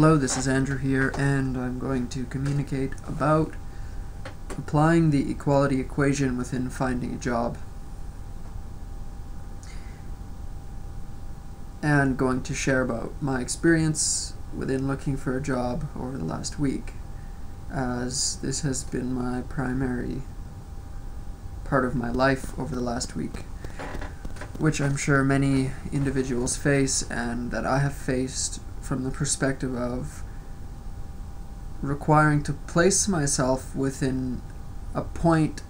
Hello, this is Andrew here, and I'm going to communicate about applying the equality equation within finding a job. And going to share about my experience within looking for a job over the last week, as this has been my primary part of my life over the last week, which I'm sure many individuals face and that I have faced from the perspective of requiring to place myself within a point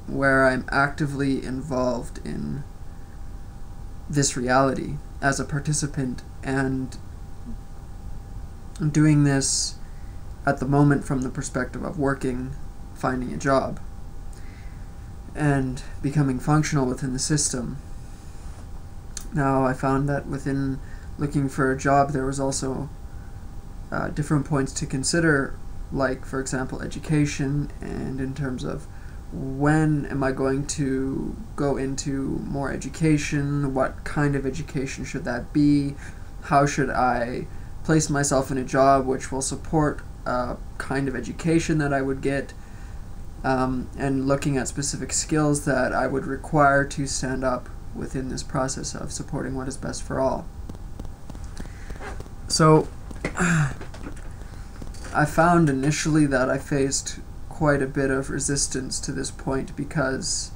where I'm actively involved in this reality as a participant, and doing this at the moment from the perspective of working, finding a job, and becoming functional within the system. Now, I found that within looking for a job there was also different points to consider, like, for example, education, and in terms of when am I going to go into more education, what kind of education should that be, how should I place myself in a job which will support a kind of education that I would get, and looking at specific skills that I would require to stand up within this process of supporting what is best for all. So I found initially that I faced quite a bit of resistance to this point, because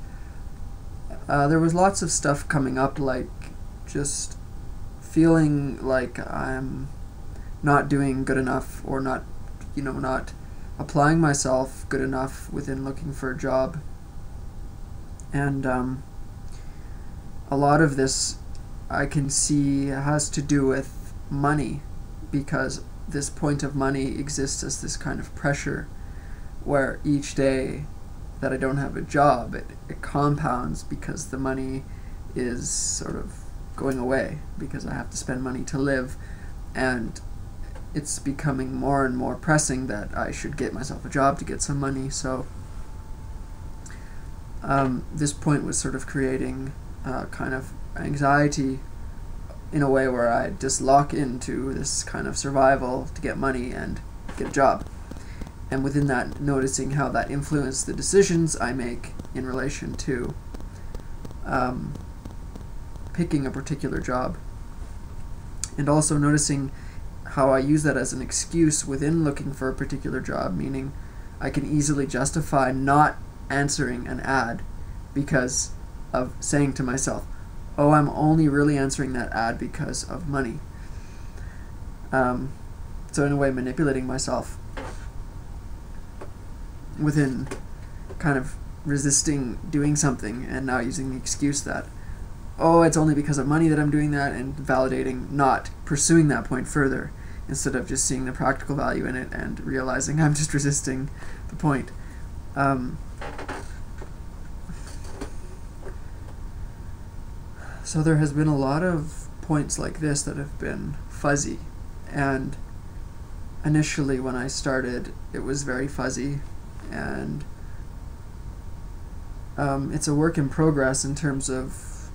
there was lots of stuff coming up, like just feeling like I'm not doing good enough, or not applying myself good enough within looking for a job. And a lot of this I can see has to do with money, because this point of money exists as this kind of pressure where each day that I don't have a job, it compounds, because the money is sort of going away, because I have to spend money to live, and it's becoming more and more pressing that I should get myself a job to get some money. So this point was sort of creating kind of anxiety in a way where I just lock into this kind of survival to get money and get a job. And within that, noticing how that influenced the decisions I make in relation to picking a particular job. And also noticing how I use that as an excuse within looking for a particular job, meaning I can easily justify not answering an ad because of saying to myself, oh, I'm only really answering that ad because of money. So in a way, manipulating myself within kind of resisting doing something, and now using the excuse that, oh, it's only because of money that I'm doing that, and validating not pursuing that point further, instead of just seeing the practical value in it and realizing I'm just resisting the point. So there has been a lot of points like this that have been fuzzy, and initially when I started it was very fuzzy, and it's a work in progress in terms of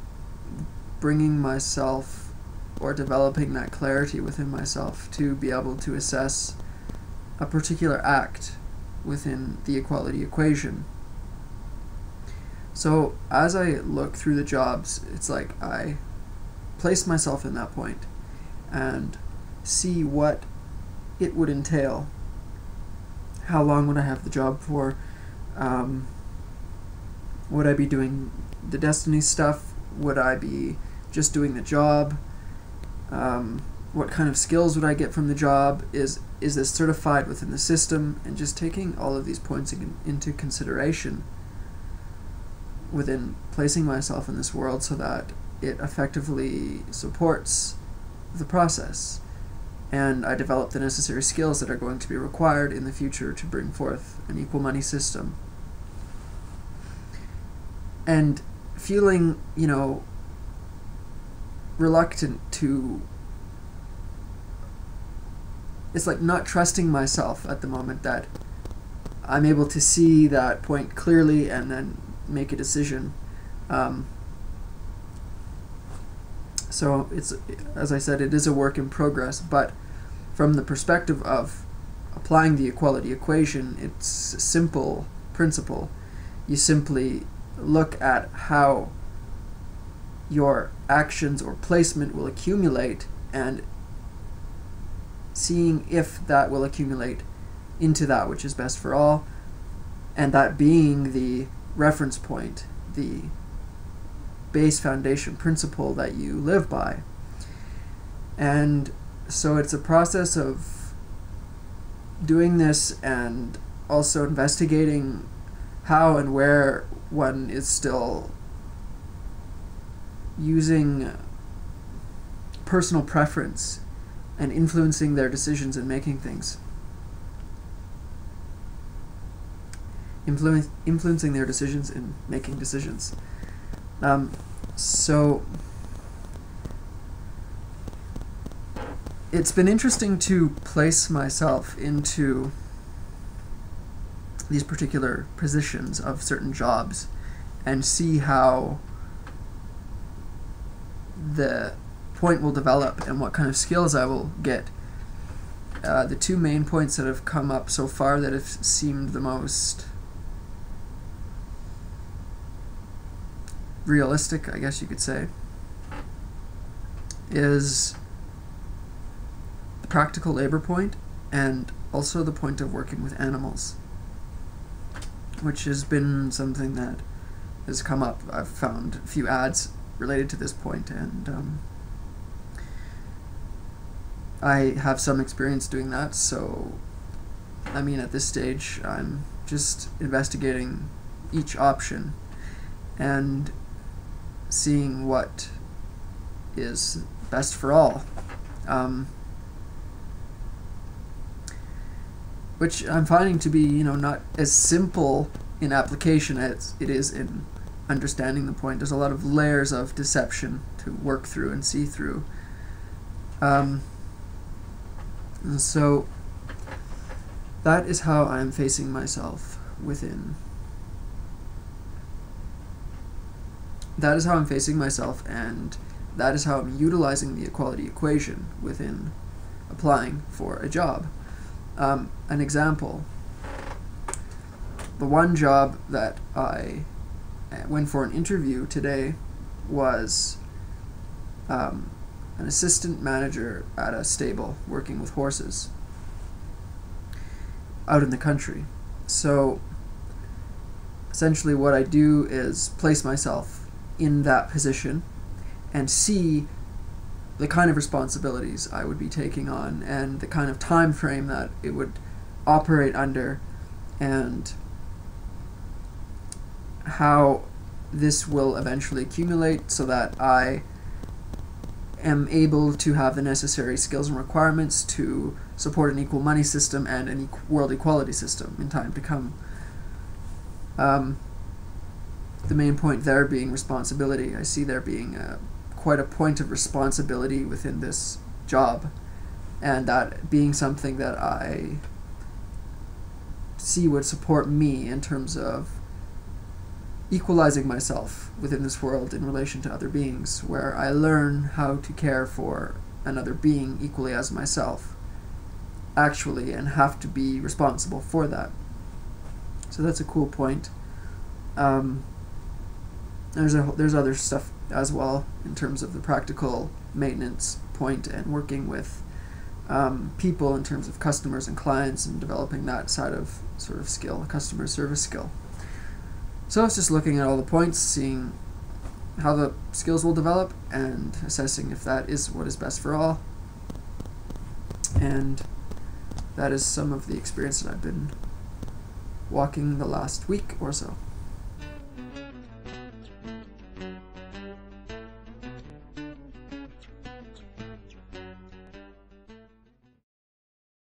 bringing myself, or developing that clarity within myself to be able to assess a particular act within the equality equation. So as I look through the jobs, it's like I place myself in that point and see what it would entail. How long would I have the job for? Would I be doing the Desteni stuff? Would I be just doing the job? What kind of skills would I get from the job? Is this certified within the system? And just taking all of these points into consideration within placing myself in this world, so that it effectively supports the process, and I develop the necessary skills that are going to be required in the future to bring forth an equal money system. And feeling, reluctant to, it's like not trusting myself at the moment that I'm able to see that point clearly and then make a decision. So it's, as I said, it is a work in progress, but from the perspective of applying the equality equation, it's a simple principle. You simply look at how your actions or placement will accumulate and seeing if that will accumulate into that which is best for all, and that being the reference point, the base foundation principle that you live by. And so it's a process of doing this and also investigating how and where one is still using personal preference and influencing their decisions and making things. Influencing their decisions and making decisions. So it's been interesting to place myself into these particular positions of certain jobs and see how the point will develop and what kind of skills I will get. The two main points that have come up so far that have seemed the most realistic, I guess you could say, is the practical labor point and also the point of working with animals, which has been something that has come up. I've found a few ads related to this point, and I have some experience doing that, so I mean at this stage I'm just investigating each option and seeing what is best for all, which I'm finding to be, not as simple in application as it is in understanding the point. There's a lot of layers of deception to work through and see through. And so that is how I'm facing myself within. That is how I'm facing myself, and that is how I'm utilizing the equality equation within applying for a job. An example, the one job that I went for an interview today was an assistant manager at a stable working with horses out in the country. So essentially what I do is place myself in that position and see the kind of responsibilities I would be taking on and the kind of time frame that it would operate under, and how this will eventually accumulate so that I am able to have the necessary skills and requirements to support an equal money system and an world equality system in time to come. The main point there being responsibility. I see there being quite a point of responsibility within this job, and that being something that I see would support me in terms of equalizing myself within this world in relation to other beings, where I learn how to care for another being equally as myself, actually, and have to be responsible for that. So that's a cool point. There's other stuff as well in terms of the practical maintenance point and working with people in terms of customers and clients and developing that side of sort of skill, customer service skill. So it's just looking at all the points, seeing how the skills will develop and assessing if that is what is best for all. And that is some of the experience that I've been walking the last week or so.